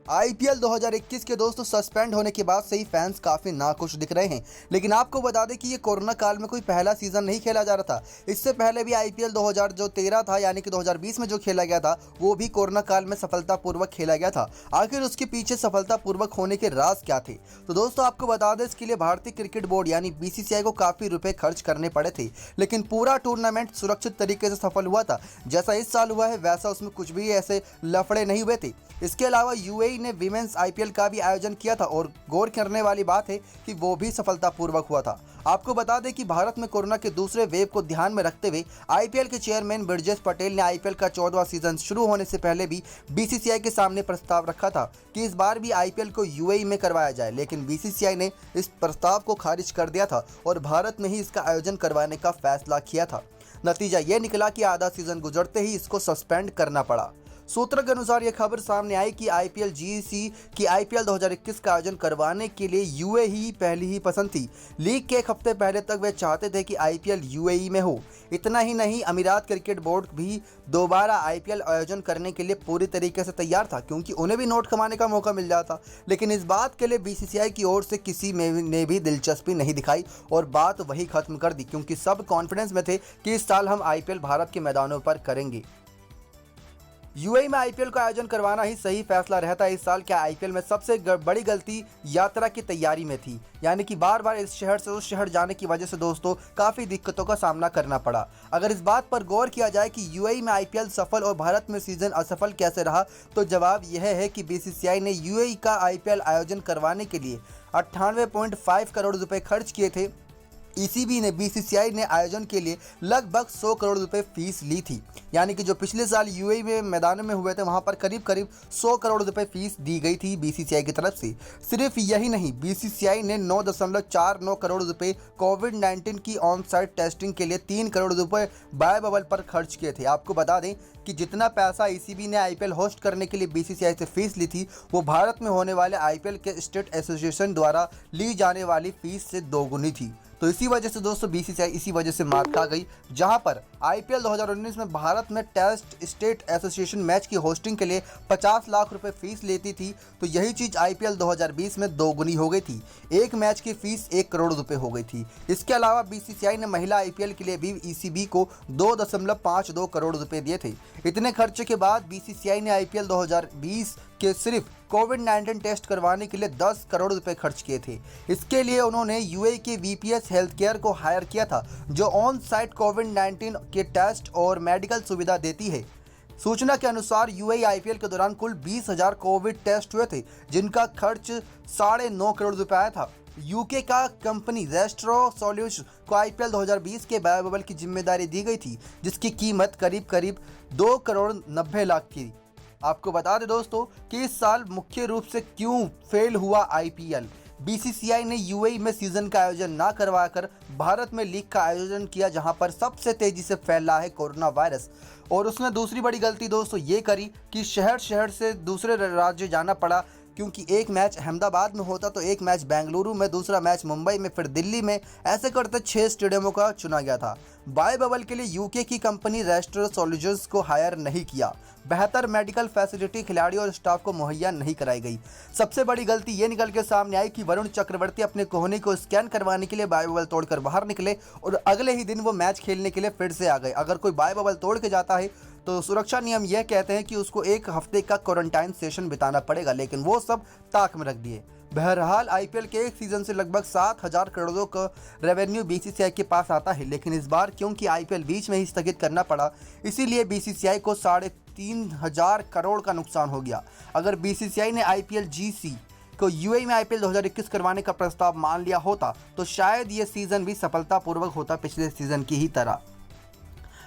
IPL 2021 के दोस्तों suspend होने के बाद से ही फैंस काफी नाखुश दिख रहे हैं। लेकिन आपको बता दें कि ये कोरोना काल में कोई पहला सीजन नहीं खेला जा रहा था। इससे पहले भी आईपीएल 2013 था, यानी कि 2020 में जो खेला गया था वो भी कोरोना काल में सफलतापूर्वक खेला गया था। आखिर उसके पीछे सफलतापूर्वक होने के राज क्या थे? तो दोस्तों आपको बता दें, इसके लिए भारतीय क्रिकेट बोर्ड यानी बीसीसीआई को काफी रुपए खर्च करने पड़े थे, लेकिन पूरा टूर्नामेंट सुरक्षित तरीके से सफल हुआ था। जैसा इस साल हुआ है वैसा उसमें कुछ भी ऐसे लफड़े नहीं हुए थे। इसके अलावा यूएई ने विमेंस आईपीएल का भी आयोजन किया था और गौर करने वाली बात है कि वो भी सफलतापूर्वक हुआ था। आपको बता दें कि भारत में कोरोना के दूसरे वेव को ध्यान में रखते हुए आईपीएल के चेयरमैन ब्रजेश पटेल ने आईपीएल का 14वां सीजन शुरू होने से पहले भी बीसीसीआई के सामने प्रस्ताव रखा था कि इस बार भी आईपीएल को यूएई में करवाया जाए, लेकिन बीसीसीआई ने इस प्रस्ताव को खारिज कर दिया था और भारत में ही इसका आयोजन करवाने का फैसला किया था। नतीजा ये निकला कि आधा सीजन गुजरते ही इसको सस्पेंड करना पड़ा। सूत्रों के अनुसार यह खबर सामने आई कि आईपीएल जीसी की आईपीएल 2021 का आयोजन करवाने के लिए यूएई ही पहली ही पसंद थी। लीग के एक हफ्ते पहले तक वे चाहते थे कि आईपीएल यूएई में हो। इतना ही नहीं, अमीरात क्रिकेट बोर्ड भी दोबारा आईपीएल आयोजन करने के लिए पूरी तरीके से तैयार था, क्योंकि उन्हें भी नोट कमाने का मौका मिल जाता। लेकिन इस बात के लिए बीसीसीआई की ओर से किसी ने भी दिलचस्पी नहीं दिखाई और बात वही खत्म कर दी, क्योंकि सब कॉन्फिडेंस में थे कि इस साल हम आईपीएल भारत के मैदानों पर करेंगे। यूएई में आईपीएल का आयोजन करवाना ही सही फैसला रहता है। इस साल के आईपीएल में सबसे बड़ी गलती यात्रा की तैयारी में थी, यानी कि बार बार इस शहर से उस शहर जाने की वजह से दोस्तों काफ़ी दिक्कतों का सामना करना पड़ा। अगर इस बात पर गौर किया जाए कि यूएई में आईपीएल सफल और भारत में सीजन असफल कैसे रहा, तो जवाब यह है कि बीसीसीआई ने यूएई का आईपीएल आयोजन करवाने के लिए 98.5 करोड़ रुपए खर्च किए थे। ईसीबी ने बीसीसीआई ने आयोजन के लिए लगभग 100 करोड़ रुपए फीस ली थी, यानी कि जो पिछले साल यूएई में मैदानों में हुए थे वहां पर करीब 100 करोड़ रुपए फीस दी गई थी बीसीसीआई की तरफ से। सिर्फ यही नहीं, बीसीसीआई ने 9.49 करोड़ रुपए कोविड-19 की ऑन साइट टेस्टिंग के लिए 3 करोड़ रुपए बाय बबल पर खर्च किए थे। आपको बता दें कि जितना पैसा ईसीबी ने आईपीएल होस्ट करने के लिए बीसीसीआई से फीस ली थी, वो भारत में होने वाले आईपीएल के स्टेट एसोसिएशन द्वारा ली जाने वाली फीस से दोगुनी थी। तो इसी वजह से दोस्तों बीसीसीआई इसी वजह से मात खा गई। जहां पर आईपीएल 2019 में भारत में टेस्ट स्टेट एसोसिएशन मैच की होस्टिंग के लिए 50 लाख रुपए फीस लेती थी, तो यही चीज़ आईपीएल 2020 में दोगुनी हो गई थी। एक मैच की फीस 1 करोड़ रुपए हो गई थी। इसके अलावा बीसीसीआई ने महिला आईपीएल के लिए भी ईसीबी को 2.52 करोड़ रुपए दिए थे। इतने खर्चे के बाद बीसीसीआई ने आईपीएल 2020 के सिर्फ कोविड-19 टेस्ट करवाने के लिए 10 करोड़ रुपए खर्च किए थे। इसके लिए उन्होंने यूएई के वीपीएस हेल्थ केयर को हायर किया था, जो ऑन साइट कोविड-19 के टेस्ट और मेडिकल सुविधा देती है। सूचना के अनुसार यूएई आईपीएल के दौरान कुल 20,000 कोविड टेस्ट हुए थे, जिनका खर्च 9.5 करोड़ रुपए आया था। यूके का कंपनी रेस्ट्रो सॉल्यूशन को आईपीएल 2020 के बाय बबल की जिम्मेदारी दी गई थी, जिसकी कीमत करीब 2 करोड़ 90 लाख की। आपको बता दें दोस्तों कि इस साल मुख्य रूप से क्यों फेल हुआ आईपीएल। बीसीसीआई ने यूएई में सीजन का आयोजन ना करवाकर भारत में लीग का आयोजन किया, जहां पर सबसे तेजी से फैला है कोरोना वायरस। और उसने दूसरी बड़ी गलती दोस्तों ये करी कि शहर से दूसरे राज्य जाना पड़ा, क्योंकि एक मैच अहमदाबाद में होता तो एक मैच बेंगलुरु में, दूसरा मैच मुंबई में, फिर दिल्ली में, ऐसे करते 6 स्टेडियमों का चुना गया था। बाय बबल के लिए यूके की कंपनी रेस्ट्रो सॉल्यूशंस को हायर नहीं किया। बेहतर मेडिकल फैसिलिटी खिलाड़ियों और स्टाफ को मुहैया नहीं कराई गई। सबसे बड़ी गलती ये निकल के सामने आई कि वरुण चक्रवर्ती अपने कोहनी को स्कैन करवाने के लिए बाय बबल तोड़कर बाहर निकले और अगले ही दिन वो मैच खेलने के लिए फिर से आ गए। अगर कोई बाय बबल तोड़ के जाता है तो सुरक्षा नियम यह कहते हैं कि उसको 1 हफ्ते का क्वारंटाइन सेशन बिताना पड़ेगा, लेकिन वो सब ताक में रख दिए। बहरहाल आईपीएल के एक सीजन से लगभग 7,000 करोड़ों का रेवेन्यू बीसीसीआई के पास आता है, लेकिन इस बार क्योंकि आईपीएल बीच में ही स्थगित करना पड़ा, इसीलिए बीसीसीआई को 3,500 करोड़ का नुकसान हो गया। अगर बीसीसीआई ने आईपीएल जीसी को यूएई में आईपीएल 2021 करवाने का प्रस्ताव मान लिया होता तो शायद ये सीजन भी सफलतापूर्वक होता पिछले सीजन की ही तरह।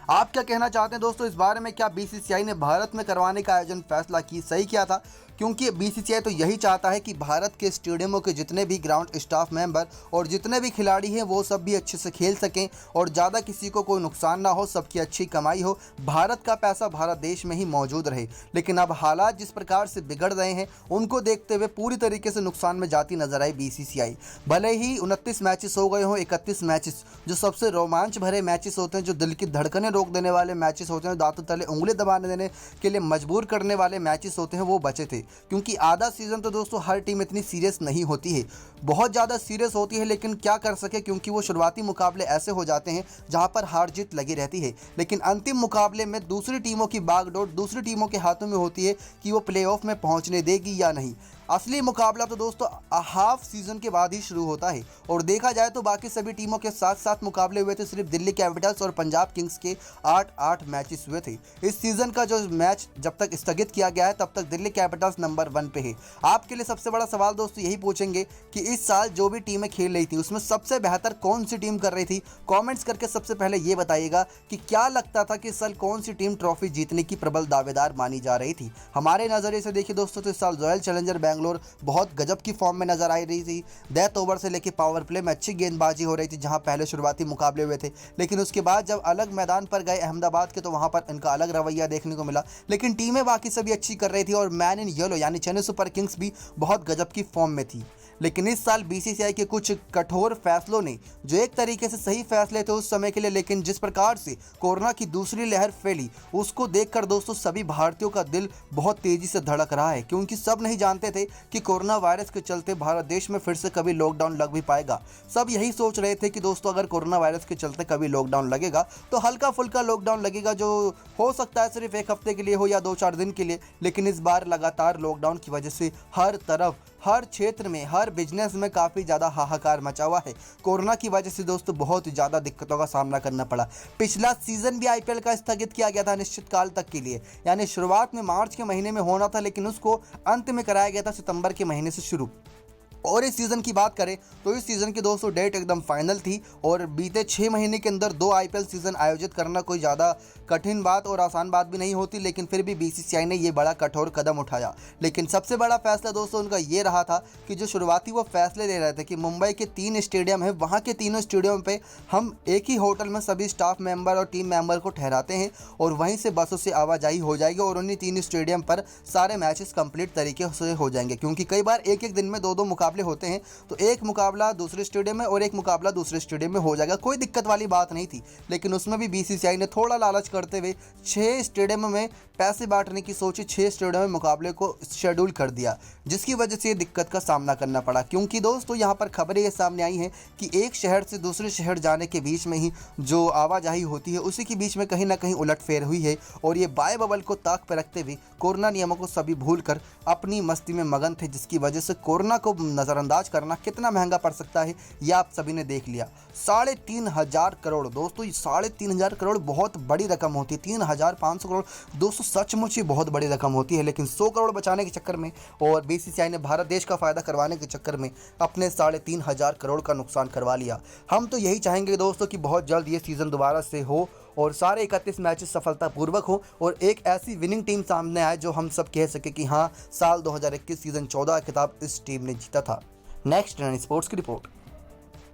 आप क्या कहना चाहते हैं दोस्तों इस बारे में? क्या बीसीसीआई ने भारत में करवाने का आयोजन फैसला सही किया था? क्योंकि बीसीसीआई तो यही चाहता है कि भारत के स्टेडियमों के जितने भी ग्राउंड स्टाफ मेंबर और जितने भी खिलाड़ी हैं वो सब भी अच्छे से खेल सकें और ज़्यादा किसी को कोई नुकसान ना हो, सबकी अच्छी कमाई हो, भारत का पैसा भारत देश में ही मौजूद रहे। लेकिन अब हालात जिस प्रकार से बिगड़ रहे हैं उनको देखते हुए पूरी तरीके से नुकसान में जाती नजर आई बीसीसीआई। भले ही 29 मैचेस हो गए हों, 31 मैचेस जो सबसे रोमांच भरे मैचेस होते हैं, जो दिल की धड़कनें रोक देने वाले मैचेस होते हैं, दांतों तले उंगली दबाने देने के लिए मजबूर करने वाले मैचेस होते हैं, वो बचे थे। क्योंकि आधा सीज़न तो दोस्तों हर टीम इतनी सीरियस नहीं होती है, बहुत ज़्यादा सीरियस होती है, लेकिन क्या कर सके क्योंकि वो शुरुआती मुकाबले ऐसे हो जाते हैं जहां पर हार जीत लगी रहती है। लेकिन अंतिम मुकाबले में दूसरी टीमों की बागडोर दूसरी टीमों के हाथों में होती है कि वो प्लेऑफ में पहुंचने देगी या नहीं। असली मुकाबला तो दोस्तों हाफ सीजन के बाद ही शुरू होता है। और देखा जाए तो बाकी सभी टीमों के साथ साथ मुकाबले हुए थे, सिर्फ दिल्ली कैपिटल्स और पंजाब किंग्स के 8-8 मैचेस हुए थे। इस सीजन का जो मैच जब तक स्थगित किया गया है तब तक दिल्ली कैपिटल्स नंबर 1 पे है। आपके लिए सबसे बड़ा सवाल दोस्तों यही पूछेंगे कि इस साल जो भी टीमें खेल रही थी उसमें सबसे बेहतर कौन सी टीम कर रही थी। कॉमेंट्स करके सबसे पहले ये बताइएगा कि क्या लगता था कि इस साल कौन सी टीम ट्रॉफी जीतने की प्रबल दावेदार मानी जा रही थी। हमारे नज़रिए से देखिए दोस्तों तो इस साल रॉयल चैलेंजर बैंगलोर बहुत गजब की फॉर्म में नजर आ रही थी। डेथ ओवर से लेकर पावर प्ले में अच्छी गेंदबाजी हो रही थी, जहां पहले शुरुआती मुकाबले हुए थे, लेकिन उसके बाद जब अलग मैदान पर गए अहमदाबाद के तो वहां पर इनका अलग रवैया देखने को मिला। लेकिन टीमें बाकी सभी अच्छी कर रही थी और मैन इन येलो यानी चेन्नई सुपर किंग्स भी बहुत गजब की फॉर्म में थी। लेकिन इस साल बीसीसीआई के कुछ कठोर फैसलों ने, जो एक तरीके से सही फैसले थे उस समय के लिए, लेकिन जिस प्रकार से कोरोना की दूसरी लहर फैली उसको देखकर दोस्तों सभी भारतीयों का दिल बहुत तेजी से धड़क रहा है, क्योंकि सब नहीं जानते थे कि कोरोना वायरस के चलते भारत देश में फिर से कभी लॉकडाउन लग भी पाएगा। सब यही सोच रहे थे कि दोस्तों अगर कोरोना वायरस के चलते कभी लॉकडाउन लगेगा तो हल्का फुल्का लॉकडाउन लगेगा, जो हो सकता है सिर्फ एक हफ्ते के लिए हो या 2-4 दिन के लिए। लेकिन इस बार लगातार लॉकडाउन की वजह से हर तरफ, हर क्षेत्र में, हर बिजनेस में काफ़ी ज़्यादा हाहाकार मचा हुआ है। कोरोना की वजह से दोस्तों बहुत ज़्यादा दिक्कतों का सामना करना पड़ा। पिछला सीज़न भी आईपीएल का स्थगित किया गया था निश्चित काल तक के लिए, यानी शुरुआत में मार्च के महीने में होना था, लेकिन उसको अंत में कराया गया था सितंबर के महीने से शुरू। और इस सीज़न की बात करें तो इस सीज़न की दोस्तों डेट एकदम फाइनल थी और बीते 6 महीने के अंदर 2 आईपीएल सीज़न आयोजित करना कोई ज़्यादा कठिन बात और आसान बात भी नहीं होती, लेकिन फिर भी बीसीसीआई ने ये बड़ा कठोर कदम उठाया। लेकिन सबसे बड़ा फैसला दोस्तों उनका ये रहा था कि जो शुरुआती वो फैसले ले रहे थे कि मुंबई के 3 स्टेडियम है, वहाँ के तीनों स्टेडियम पर हम एक ही होटल में सभी स्टाफ मेंबर और टीम मेंबर को ठहराते हैं और वहीं से बसों से आवाजाही हो जाएगी और उन्हीं 3 स्टेडियम पर सारे मैचेस कंप्लीट तरीके से हो जाएंगे। क्योंकि कई बार एक दिन में 2-2 मुकाबले होते हैं, तो एक मुकाबला दूसरे स्टेडियम में और एक मुकाबला दूसरे स्टेडियम में हो जाएगा, कोई दिक्कत वाली बात नहीं थी। लेकिन उसमें भी बीसीसीआई ने थोड़ा लालच करते हुए 6 स्टेडियम में पैसे बांटने की सोची, 6 स्टेडियम में मुकाबले को शेड्यूल कर दिया, जिसकी वजह से दिक्कत का सामना करना पड़ा। क्योंकि दोस्तों यहाँ पर खबरें ये सामने आई हैं कि एक शहर से दूसरे शहर जाने के बीच में ही जो आवाजाही होती है उसी के बीच में कहीं ना कहीं उलटफेर हुई है और ये बाय बबल को ताक पर रखते हुए कोरोना नियमों को सभी भूलकर अपनी मस्ती में मगन थे, जिसकी वजह से कोरोना को नज़रअंदाज करना कितना महंगा पड़ सकता है ये आप सभी ने देख लिया। 3,500 करोड़ दोस्तों, 3,500 करोड़ बहुत बड़ी रकम होती है। 3,500 करोड़ दोस्तों सचमुच ही बहुत बड़ी रकम होती है। लेकिन 100 करोड़ बचाने के चक्कर में और बीसीसीआई ने भारत देश का फ़ायदा करवाने के चक्कर में अपने 3,500 करोड़ का नुकसान करवा लिया। हम तो यही चाहेंगे दोस्तों कि बहुत जल्द ये सीज़न दोबारा से हो और सारे 31 मैचेस सफलतापूर्वक हो और एक ऐसी विनिंग टीम सामने आए जो हम सब कह सके कि हाँ, साल 2021 सीज़न 14 खिताब इस टीम ने जीता था। नेक्स्ट स्पोर्ट्स की रिपोर्ट।